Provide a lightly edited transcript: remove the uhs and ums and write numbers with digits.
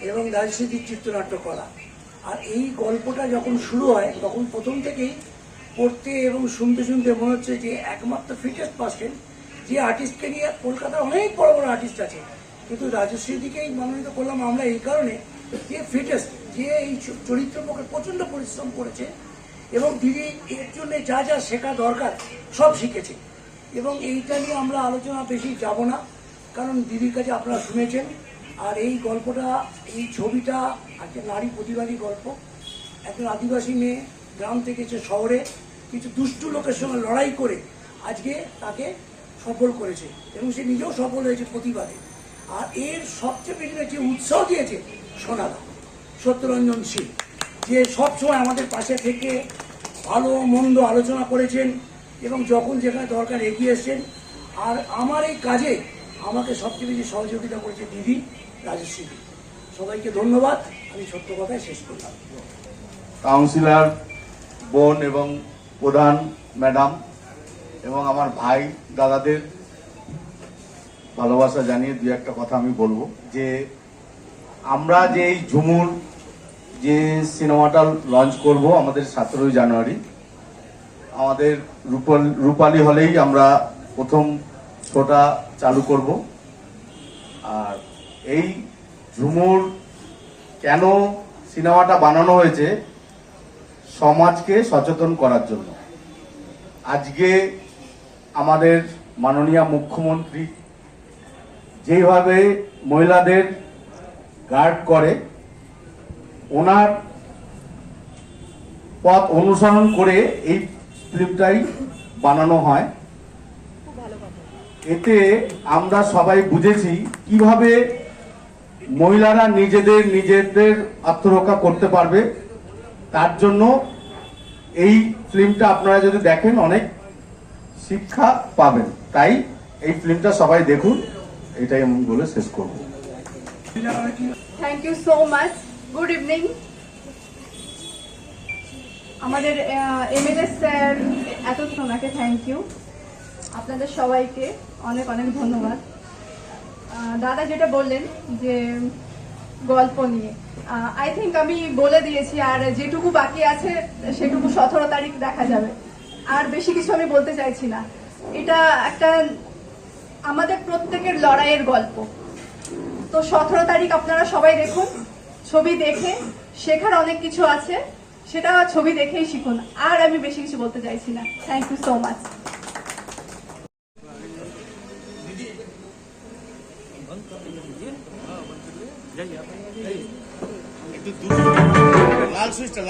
এবং রাজস্বীতির চিত্রনাট্য করা। আর এই গল্পটা যখন শুরু হয় তখন প্রথম থেকেই পড়তে এবং শুনতে শুনতে মনে হচ্ছে যে একমাত্র ফিটেস্ট পার্সন যে আর্টিস্টকে নিয়ে কলকাতার অনেক বড় বড় আর্টিস্ট আছে, কিন্তু রাজস্বীদিকেই মনোনীত করলাম আমরা এই কারণে যে ফিটেস্ট, যে এই চরিত্র পক্ষে প্রচণ্ড পরিশ্রম করেছে এবং দিদি এর জন্য যা যা শেখা দরকার সব শিখেছে। এবং এইটা নিয়ে আমরা আলোচনা বেশি যাব না, কারণ দিদির কাছে আপনারা শুনেছেন। আর এই গল্পটা, এই ছবিটা একটা নারী প্রতিবাদী গল্প। একজন আদিবাসী মেয়ে গ্রাম থেকে এসে শহরে কিছু দুষ্টু লোকের সঙ্গে লড়াই করে আজকে তাকে সফল করেছে এবং সে নিজেও সফল হয়েছে প্রতিবাদে। আর এর সবচেয়ে বেশি যে উৎসাহ দিয়েছে সোনাদা, সত্যরঞ্জন সিং, যে সবসময় আমাদের পাশে থেকে ভালো মন্দ আলোচনা করেছেন এবং যখন যেখানে দরকার এগিয়ে এসছেন। আর আমার এই কাজে আমাকে সবচেয়ে বেশি সহযোগিতা করেছে দিদি, রাজশ্রী। সবাইকে ধন্যবাদ। আমি সত্য কথায় শেষ করলাম। কাউন্সিলর বোন এবং প্রধান ম্যাডাম এবং আমার ভাই দাদাদের ভালোবাসা জানিয়ে দু একটা কথা আমি বলবো। যে আমরা যে এই ঝুমুর যে সিনেমাটা লঞ্চ করব আমাদের 17 জানুয়ারি, আমাদের রূপালী হলেই আমরা প্রথম শোটা চালু করব। আর এই ঝুমুর কেন সিনেমাটা বানানো হয়েছে, সমাজকে সচেতন করার জন্য। আজকে আমাদের মাননীয় মুখ্যমন্ত্রী যেভাবে মহিলাদের গার্ড করে, ওনার পথ অনুসরণ করে এই ফিল্মটাই বানানো হয়। এতে আমরা সবাই বুঝেছি কিভাবে মহিলারা নিজেদের আত্মরক্ষা করতে পারবে। তার জন্য এই ফিল্মটা আপনারা যদি দেখেন অনেক শিক্ষা পাবেন। তাই এই ফিল্মটা সবাই দেখুন, এটাই আমি বলে শেষ করব। Thank you so much. Good evening. আমাদের এমএলএ স্যার, এত ওনাকে থ্যাংক ইউ। আপনাদের সবাইকে অনেক অনেক ধন্যবাদ। দাদা যেটা বললেন যে গল্প নিয়ে, আই থিঙ্ক আমি বলে দিয়েছি। আর যেটুকু বাকি আছে সেটুকু 17 তারিখ দেখা যাবে। আর বেশি কিছু আমি বলতে চাইছি না। এটা একটা আমাদের প্রত্যেকের লড়াইয়ের গল্প। তো 17 তারিখ আপনারা সবাই দেখুন। ছবি দেখে শেখার অনেক কিছু আছে, সেটা ছবি দেখেই শিখুন। আর আমি বেশি কিছু বলতে চাইছি না। Thank you so much. লাল সুইচটা